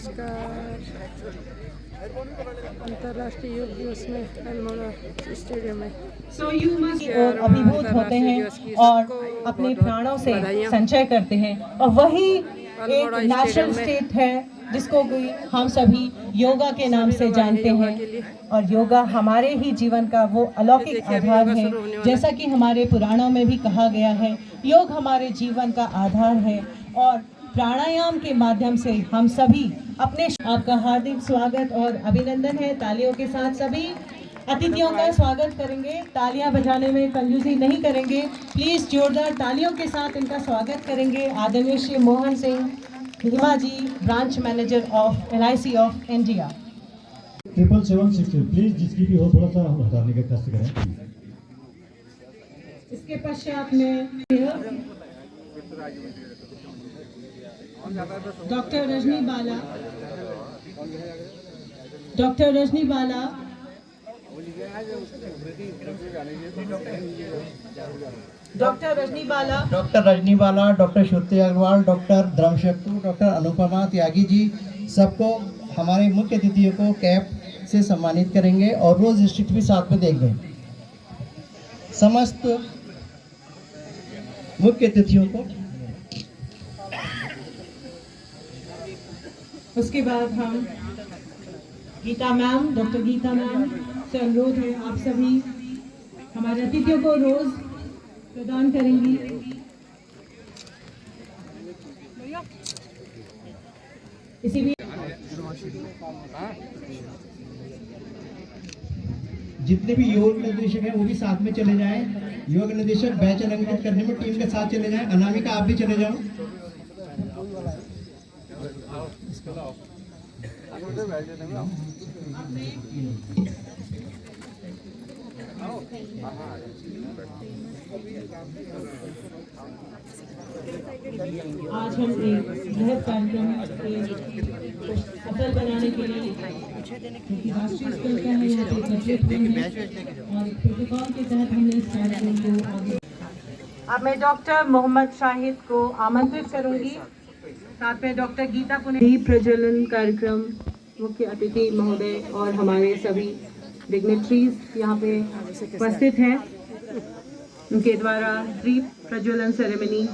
नमस्कार। अंतर्राष्ट्रीय योग दिवस में अल्मोड़ा स्टेडियम में और अभिभूत होते हैं और अपने प्राणों से संचय करते हैं, और वही एक नेचुरल स्टेट है जिसको भी हम सभी योगा के नाम से जानते हैं। और योगा हमारे ही जीवन का वो अलौकिक आधार है, जैसा कि हमारे पुराणों में भी कहा गया है, योग हमारे जीवन का आधार है। और प्राणायाम के माध्यम से हम सभी अपने आपका हार्दिक स्वागत और अभिनंदन है। तालियों के साथ सभी अतिथियों का स्वागत करेंगे, तालियां बजाने में कंजूसी नहीं करेंगे, प्लीज जोरदार तालियों के साथ इनका स्वागत करेंगे। आदरणीय Shri Mohan Singh Hima ji, branch manager of LIC of India. 77760 please जिसकी भी हो थोड़ा सा हम हटाने का कष्ट करें। इसके पश्चात में डॉक्टर रजनी बाला, डॉक्टर रजनी बाला, डॉक्टर रजनी बाला, डॉक्टर रजनी बाला, डॉक्टर श्रुति अग्रवाल, डॉक्टर धर्मशक्तु, डॉक्टर अनुपमा त्यागी जी, सबको हमारे मुख्य अतिथियों को कैप से सम्मानित करेंगे और रोज स्ट्रिक्ट भी साथ में देंगे। समस्त मुख्य अतिथियों को उसके बाद हम Geeta ma'am, doctor Geeta ma'am से अनुरोध है आप सभी हमारे अतिथियों को रोज प्रदान करेंगी। इसी भी जितने भी योग निर्देशक हैं वो भी साथ में चले जाएं। योग निर्देशक बैच अलंकृत करने में टीम के साथ चले जाएं। अनामिका आप भी चले जाओ। आज हम एक बृहद कार्यक्रम सफल बनाने के लिए राष्ट्रीय स्तर का है, यहाँ पे बजट और एक प्रोटोकॉल के तहत हमने इस कार्यक्रम को आगे। अब मैं डॉक्टर मोहम्मद शाहिद को आमंत्रित करूंगी, साथ में डॉक्टर गीता को प्रज्वलन कार्यक्रम मुख्य अतिथि महोदय और हमारे सभी डिग्नेटरीज यहाँ पे उपस्थित हैं, उनके द्वारा दीप प्रज्वलन सेरेमनी।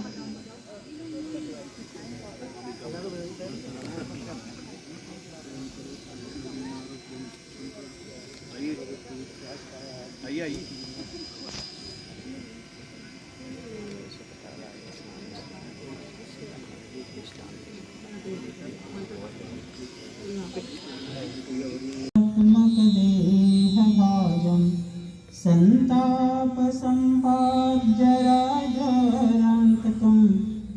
संताप संपादराजरांतकं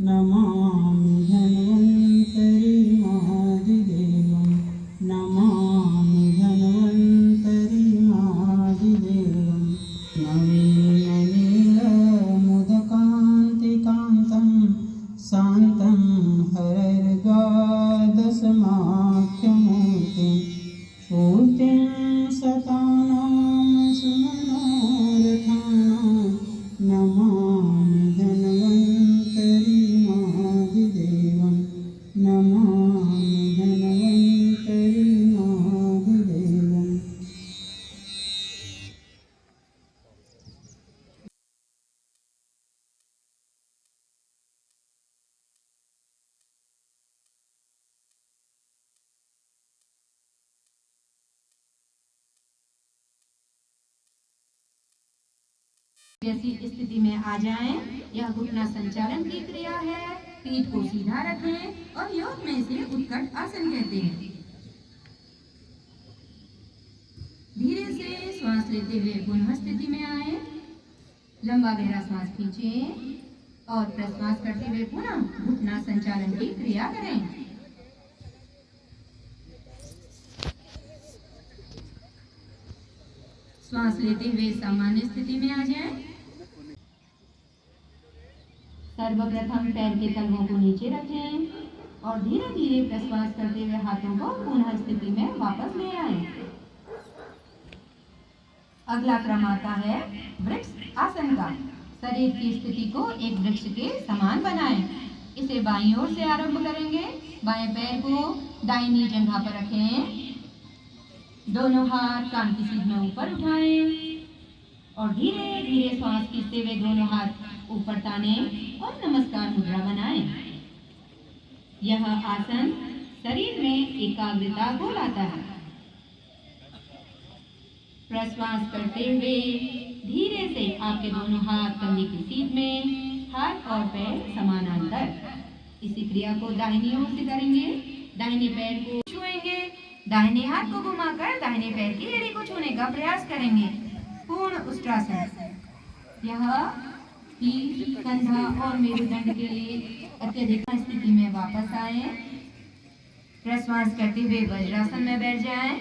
नमामि धन्वन्तरि महादिदेवं, नमामि धन्वन्तरि महादिदेवं। नवीननीलमुदकान्तिकान्तं शान्तं हरर्गादशमाख्यमूर्तिं पूर्तिं सतानां नमामि धन्वन्तरि महादिदेवं, नमामि धन्वन्तरि महादिदेवं। जैसी स्थिति में आ जाएं, यह घुटना संचालन की क्रिया है। पीठ को सीधा रखें और योग में इसे उत्कट आसन कहते हैं। धीरे से श्वास लेते हुए पुनः स्थिति में आए, लंबा गहरा श्वास खींचें और प्रश्वास करते हुए पुनः घुटना संचालन की क्रिया करें। श्वास लेते हुए सामान्य स्थिति में आ जाएं। सर्वप्रथम पैर के तलवों को नीचे रखें और धीरे धीरे प्रश्वास करते हुए हाथों को पुनः स्थिति में वापस ले आएं। अगला क्रम आता है वृक्ष आसन का। शरीर की स्थिति को एक वृक्ष के समान बनाएं। इसे बाईं ओर से आरंभ करेंगे। बाएं पैर को दाहिनी जंघा पर रखें, दोनों हाथ कान की सीध में ऊपर उठाएं और धीरे धीरे श्वास खींचते हुए दोनों हाथ ऊपर ताने और नमस्कार मुद्रा बनाएं। यह आसन शरीर में एकाग्रता को लाता है। प्रश्वास करते हुए धीरे से आपके दोनों हाथ कंधे की सीध में, हाथ और पैर समानांतर। इसी क्रिया को दाहिनी ओर से करेंगे। दाहिने पैर को छुएंगे, दाहिने हाथ को घुमाकर दाहिने पैर की एड़ी को छूने का प्रयास करेंगे। पूर्ण उष्ट्रासन। यह पीठ, कंधा और मेरुदंड के लिए अत्यधिक स्थिति में वापस आए। प्रश्वास करते हुए वज्रासन में बैठ जाएं।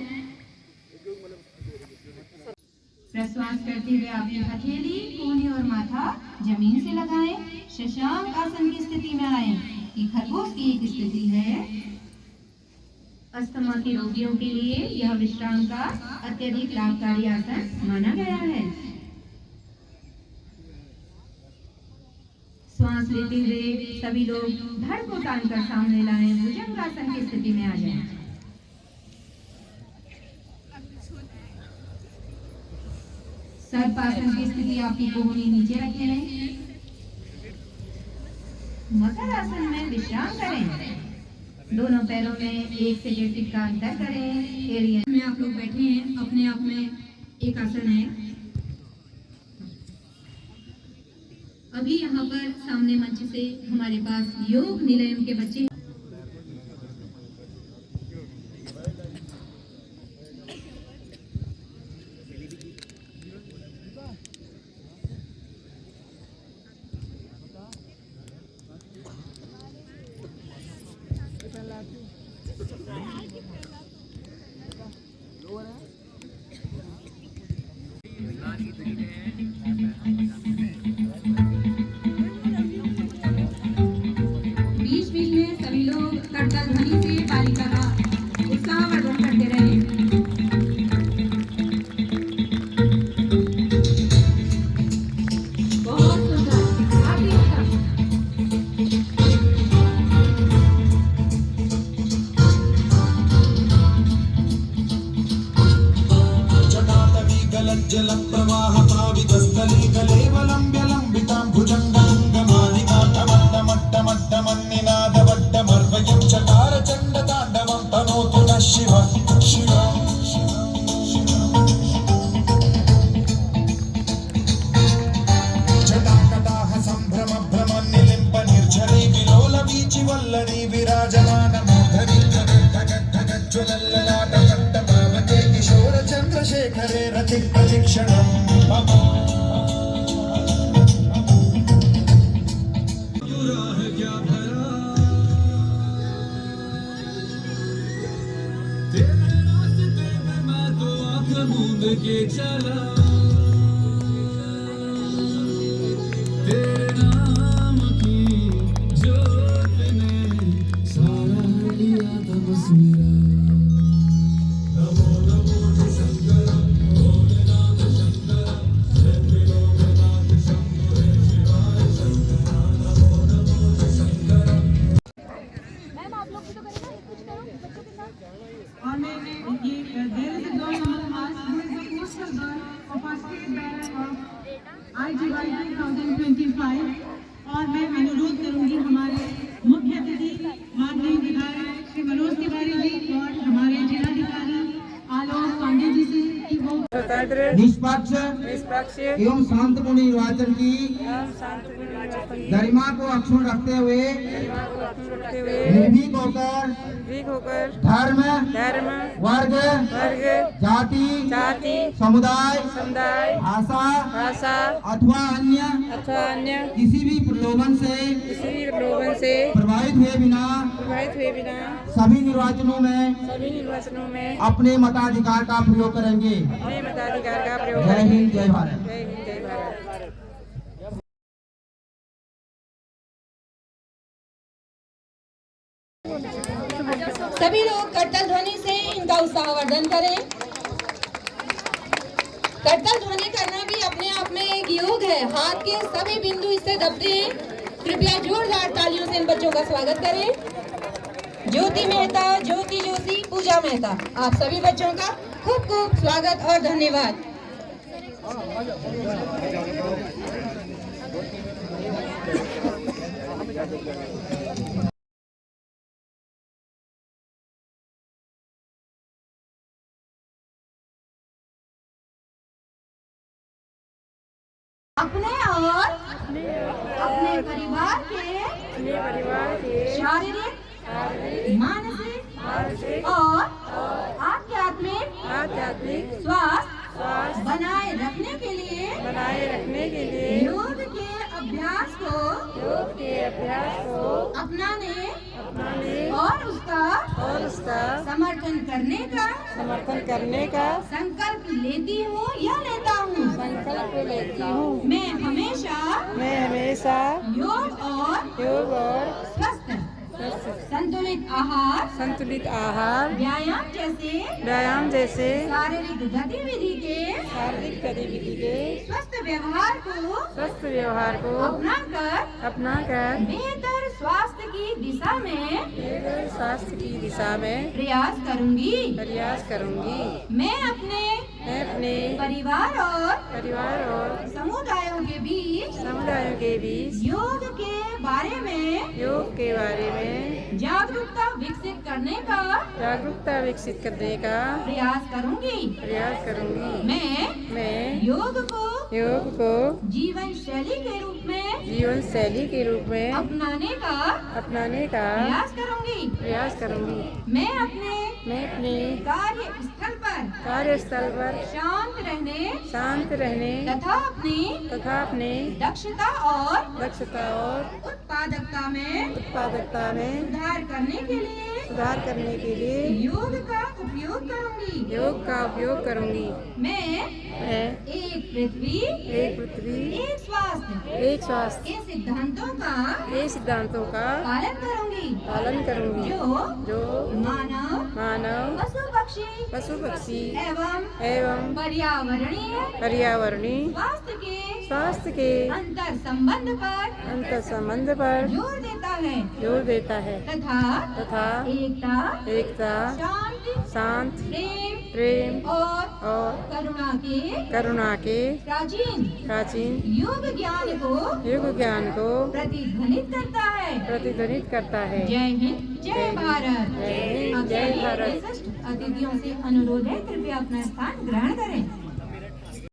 प्रश्वास करते हुए अपनी हथेली, कोहनी और माथा जमीन से लगाएं। शशांक आसन की स्थिति में आए। ये खरगोश की एक स्थिति है। अस्थमा के रोगियों के लिए यह विश्राम का अत्यधिक लाभकारी आसन माना गया है। श्वास लेते हुए सभी लोग धड़ को तानकर सामने लाएं। भुजंगासन की स्थिति में आ जाएं। सर्पासन की स्थिति आपकी कोहनी नीचे रखें। मकर आसन में विश्राम करें। दोनों पैरों में 1 से 1.5 फीट का अंतर करें। एरिया में आप लोग बैठे हैं, अपने आप में एक आसन है। अभी यहाँ पर सामने मंच से हमारे पास योग निलयम के बच्चे बीच बीच में सभी लोग करतल ध्वनि से बालिका का उत्साहवर्धन करते रहे। बहुत सुंदर, आगे उत्तम। जलं प्रवाह पावितस्थली कलेवलम्ब्य लम्बितां भुजङ्गाङ्गमालिकाटमट्टमट्टमट्टमन्निनादवट्टमर्वयं चकार चण्डताण्डवं तनोतु नः शिव शिव। जटाकटाह सम्भ्रम भ्रम निलिम्प निर्झरी विलोल वीचि वल्लरी विराजमान मूर्धनि ज्वलल्ललाट पावते किशोर चन्द्रशेखरे रति प्रतीक्षणं मम। के चला तेरे नाम की जोत ने सारा लिया था बस मेरा। नमो नमो शंकर भोलेनाथ शंकर जय त्रिलोकनाथ शंभो शिवाय शंकर। नमो नमो शंकर। मैम आप लोग भी तो करें ना, कुछ करो बच्चों के साथ। और मैं ये there is a girl among us who is the poster girl of our state banner of IGY 2025। और मैं अनुरोध करूंगी हमारे मुख्य अतिथि माननीय विधायक श्री मनोज तिवारी जी और हमारे जिलाधिकारी आलोक पांडे जी से कि वो निष्पक्ष एवं शांतिपूर्ण निर्वाचन की गरिमा को अक्षुण्ण रखते हुए निर्भीक होकर धर्म वर्ग जाति समुदाय भाषा अथवा अन्य किसी भी प्रलोभन से प्रभावित हुए बिना सभी निर्वाचनों में अपने मताधिकार का प्रयोग करेंगे। जय हिंद, जय भारत। सभी लोग करतल ध्वनि से इनका उत्साहवर्धन करें। करतल ध्वनि करना भी अपने आप में एक योग है। हाथ के सभी बिंदु इससे दबते हैं। कृपया जोरदार तालियों से इन बच्चों का स्वागत करें। ज्योति मेहता, ज्योति जोशी, पूजा मेहता, आप सभी बच्चों का खूब खूब स्वागत और धन्यवाद। अपने और अपने परिवार के शारीरिक, मानसिक और आध्यात्मिक स्वास्थ्य बनाए रखने के लिए योग के अभ्यास को अपनाने और उसका समर्थन करने का संकल्प लेती हूँ या लेता हूँ। मैं हमेशा योग और स्वस्थ संतुलित आहार, व्यायाम जैसे शारीरिक गतिविधि के स्वस्थ व्यवहार को अपनाकर बेहतर स्वास्थ्य की दिशा में प्रयास करूंगी। मैं अपने परिवार और समुदायों के बीच योग के बारे में जागरूकता विकसित करने का प्रयास करूंगी। मैं योग को जीवन शैली के रूप में अपनाने का प्रयास करूंगी। मैं अपने कार्यस्थल पर शांत रहने तथा अपनी दक्षता और उत्पादकता में सुधार करने के लिए योग का उपयोग करूंगी। मैं एक पृथ्वी एक स्वास्थ्य ये सिद्धांतों का पालन करूंगी जो मानव पशु पक्षी एवं पर्यावरणीय स्वास्थ्य के अंतर संबंध पर जोर देता है तथा एकता शांति प्रेम और करुणा के प्राचीन योग ज्ञान को प्रतिध्वनित करता है। जय हिंद, जय भारत। जय भारत। अतिथियों से अनुरोध है, कृपया अपना स्थान ग्रहण करें।